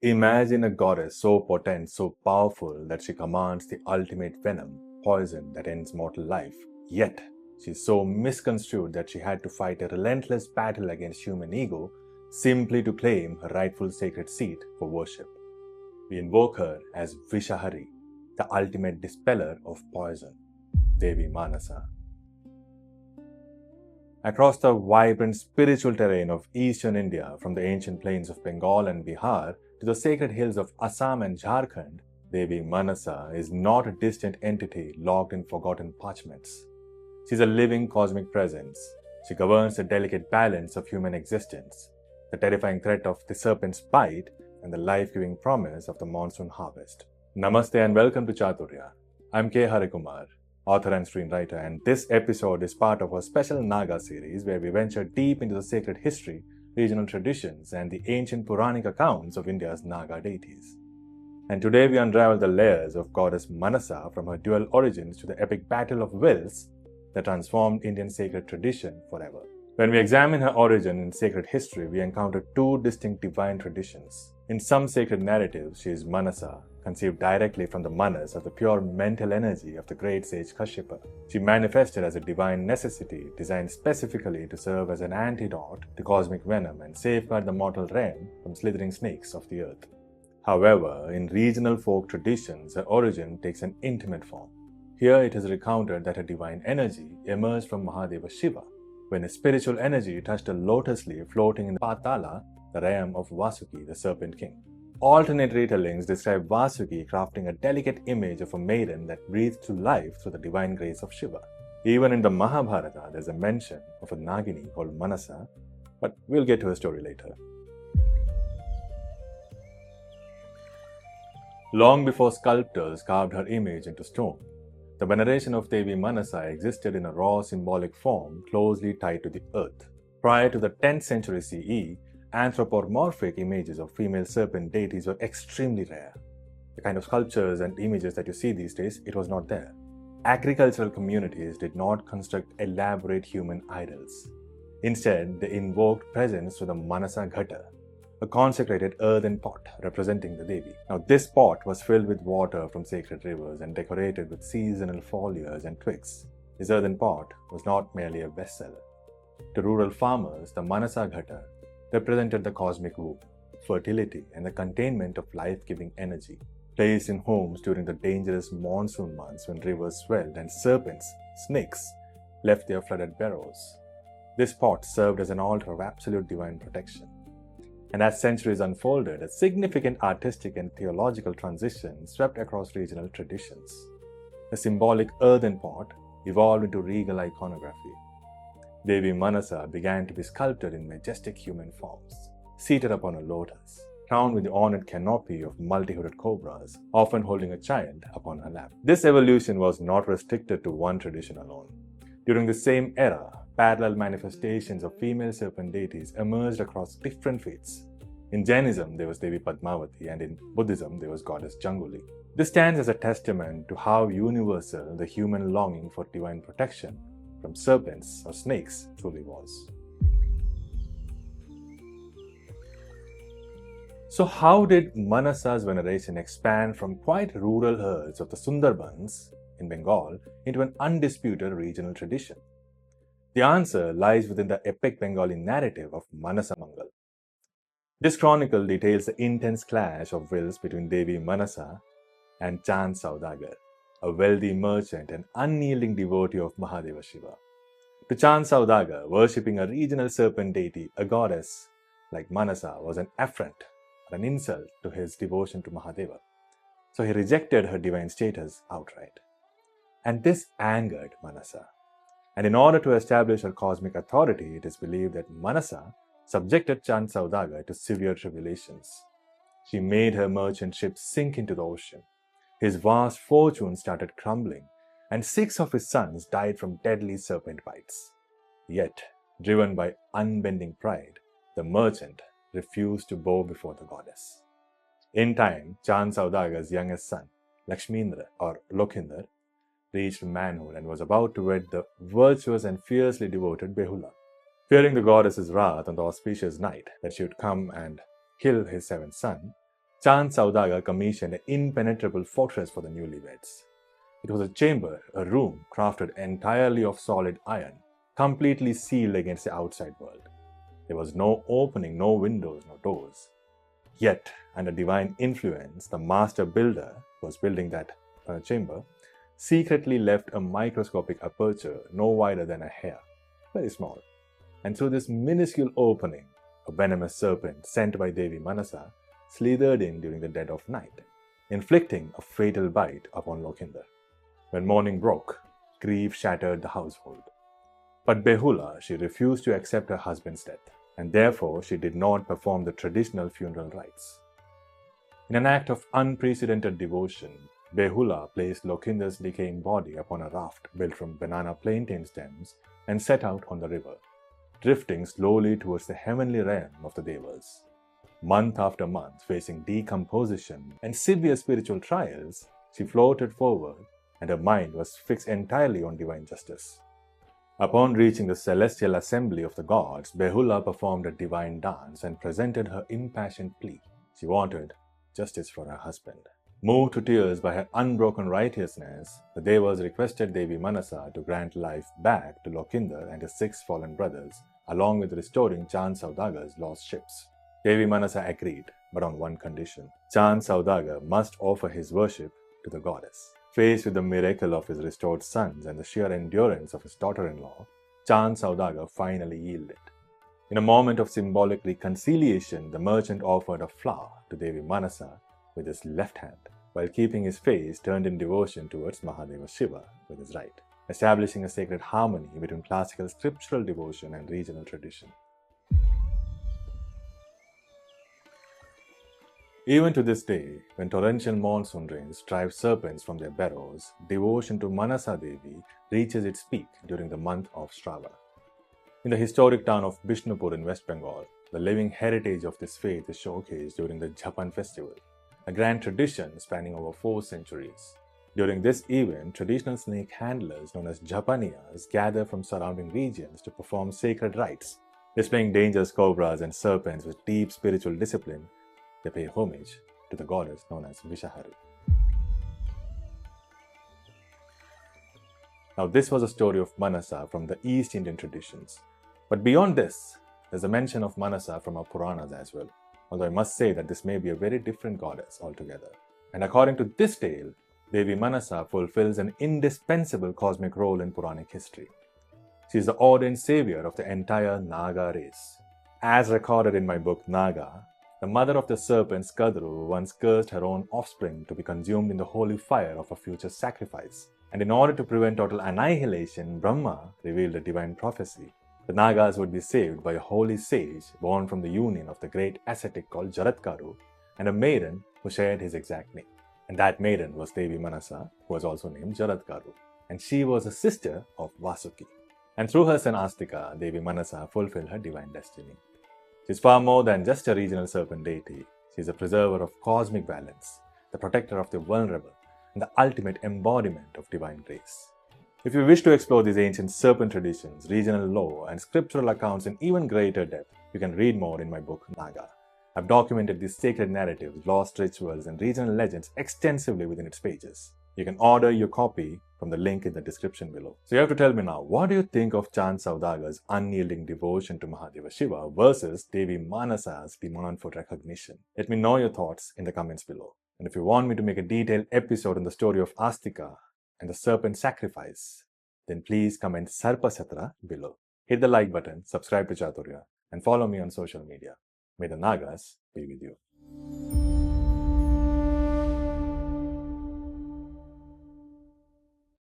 Imagine a goddess so potent, so powerful that she commands the ultimate venom, poison that ends mortal life. Yet, she is so misconstrued that she had to fight a relentless battle against human ego simply to claim her rightful sacred seat for worship. We invoke her as Vishahari, the ultimate dispeller of poison, Devi Manasa. Across the vibrant spiritual terrain of eastern India, from the ancient plains of Bengal and Bihar to the sacred hills of Assam and Jharkhand, Devi Manasa is not a distant entity locked in forgotten parchments. She is a living cosmic presence. She governs the delicate balance of human existence, the terrifying threat of the serpent's bite, and the life-giving promise of the monsoon harvest. Namaste and welcome to Chaturya. I'm K. Kumar, author and screenwriter, and this episode is part of our special Naaga series where we venture deep into the sacred history, regional traditions, and the ancient Puranic accounts of India's Naaga deities. And today we unravel the layers of Goddess Manasa from her dual origins to the epic battle of wills that transformed Indian sacred tradition forever. When we examine her origin in sacred history, we encounter two distinct divine traditions. In some sacred narratives, she is Manasa, conceived directly from the manas of the pure mental energy of the great Sage Kashyapa. She manifested as a divine necessity designed specifically to serve as an antidote to cosmic venom and safeguard the mortal realm from slithering snakes of the earth. However, in regional folk traditions, her origin takes an intimate form. Here it is recounted that her divine energy emerged from Mahadeva Shiva, when a spiritual energy touched a lotus leaf floating in the Patala, the realm of Vasuki, the Serpent King. Alternate retellings describe Vasuki crafting a delicate image of a maiden that breathed to life through the divine grace of Shiva. Even in the Mahabharata, there's a mention of a Nagini called Manasa, but we'll get to her story later. Long before sculptors carved her image into stone, the veneration of Devi Manasa existed in a raw symbolic form closely tied to the earth. Prior to the 10th century CE, anthropomorphic images of female serpent deities were extremely rare. The kind of sculptures and images that you see these days, it was not there. Agricultural communities did not construct elaborate human idols. Instead, they invoked presents to the Manasa Ghata, a consecrated earthen pot representing the Devi. Now, this pot was filled with water from sacred rivers and decorated with seasonal foliage and twigs. This earthen pot was not merely a bestseller. To rural farmers, the Manasa Ghata represented the cosmic womb, fertility, and the containment of life-giving energy. Placed in homes during the dangerous monsoon months when rivers swelled and serpents, snakes, left their flooded burrows. This pot served as an altar of absolute divine protection. And as centuries unfolded, a significant artistic and theological transition swept across regional traditions. The symbolic earthen pot evolved into regal iconography. Devi Manasa began to be sculpted in majestic human forms, seated upon a lotus, crowned with the ornate canopy of multi-hooded cobras, often holding a child upon her lap. This evolution was not restricted to one tradition alone. During the same era, parallel manifestations of female serpent deities emerged across different faiths. In Jainism, there was Devi Padmavati, and in Buddhism, there was Goddess Janguli. This stands as a testament to how universal the human longing for divine protection from serpents or snakes truly was. So how did Manasa's veneration expand from quite rural herds of the Sundarbans in Bengal into an undisputed regional tradition? The answer lies within the epic Bengali narrative of Manasamangal. This chronicle details the intense clash of wills between Devi Manasa and Chand Sadagar, a wealthy merchant and unyielding devotee of Mahadeva Shiva. To Chand Sadagar, worshipping a regional serpent deity, a goddess like Manasa, was an affront or an insult to his devotion to Mahadeva. So he rejected her divine status outright. And this angered Manasa. And in order to establish her cosmic authority, it is believed that Manasa subjected Chand Sadagar to severe tribulations. She made her merchant ship sink into the ocean. His vast fortune started crumbling, and 6 of his sons died from deadly serpent bites. Yet, driven by unbending pride, the merchant refused to bow before the goddess. In time, Chand Sadagar's youngest son, Lakshmindra or Lakhindar, reached manhood and was about to wed the virtuous and fiercely devoted Behula. Fearing the goddess's wrath on the auspicious night that she would come and kill his 7th son, Chand Saudagar commissioned an impenetrable fortress for the newlyweds. It was a chamber, a room crafted entirely of solid iron, completely sealed against the outside world. There was no opening, no windows, no doors. Yet, under divine influence, the master builder who was building that chamber secretly left a microscopic aperture no wider than a hair, very small. And through this minuscule opening, a venomous serpent sent by Devi Manasa slithered in during the dead of night, inflicting a fatal bite upon Lakhindar. When morning broke, grief shattered the household. But Behula, she refused to accept her husband's death, and therefore she did not perform the traditional funeral rites. In an act of unprecedented devotion, Behula placed Lakhindar's decaying body upon a raft built from banana plantain stems and set out on the river, drifting slowly towards the heavenly realm of the Devas. Month after month, facing decomposition and severe spiritual trials, she floated forward, and her mind was fixed entirely on divine justice. Upon reaching the celestial assembly of the gods, Behula performed a divine dance and presented her impassioned plea. She wanted justice for her husband. Moved to tears by her unbroken righteousness, the Devas requested Devi Manasa to grant life back to Lakhindar and his 6 fallen brothers, along with restoring Chand Saudagar's lost ships. Devi Manasa agreed, but on one condition. Chand Saudagar must offer his worship to the goddess. Faced with the miracle of his restored sons and the sheer endurance of his daughter-in-law, Chand Saudagar finally yielded. In a moment of symbolic reconciliation, the merchant offered a flower to Devi Manasa with his left hand, while keeping his face turned in devotion towards Mahadeva Shiva with his right, establishing a sacred harmony between classical scriptural devotion and regional tradition. Even to this day, when torrential monsoon rains drive serpents from their burrows, devotion to Manasa Devi reaches its peak during the month of Shravana. In the historic town of Bishnupur in West Bengal, the living heritage of this faith is showcased during the Jhapan festival, a grand tradition spanning over 4 centuries. During this event, traditional snake handlers known as Jhapaniyas gather from surrounding regions to perform sacred rites. Displaying dangerous cobras and serpents with deep spiritual discipline, they pay homage to the goddess known as Vishahari. Now, this was a story of Manasa from the East Indian traditions. But beyond this, there's a mention of Manasa from our Puranas as well, although I must say that this may be a very different goddess altogether. And according to this tale, Devi Manasa fulfills an indispensable cosmic role in Puranic history. She is the ordained savior of the entire Naaga race. As recorded in my book Naaga, the mother of the serpents, Kadru, once cursed her own offspring to be consumed in the holy fire of a future sacrifice. And in order to prevent total annihilation, Brahma revealed a divine prophecy. The Naagas would be saved by a holy sage born from the union of the great ascetic called Jaratkaru and a maiden who shared his exact name. And that maiden was Devi Manasa, who was also named Jaratkaru. And she was a sister of Vasuki. And through her son Astika, Devi Manasa fulfilled her divine destiny. She is far more than just a regional serpent deity. She is a preserver of cosmic balance, the protector of the vulnerable, and the ultimate embodiment of divine grace. If you wish to explore these ancient serpent traditions, regional lore, and scriptural accounts in even greater depth, you can read more in my book Naaga. I've documented these sacred narratives, lost rituals, and regional legends extensively within its pages. You can order your copy from the link in the description below. So you have to tell me now, what do you think of Chand Saudagar's unyielding devotion to Mahadeva Shiva versus Devi Manasa's demand for recognition? Let me know your thoughts in the comments below. And if you want me to make a detailed episode on the story of Astika and the serpent sacrifice, then please comment Sarpasatra below. Hit the like button, subscribe to Chaturya, and follow me on social media. May the Naagas be with you.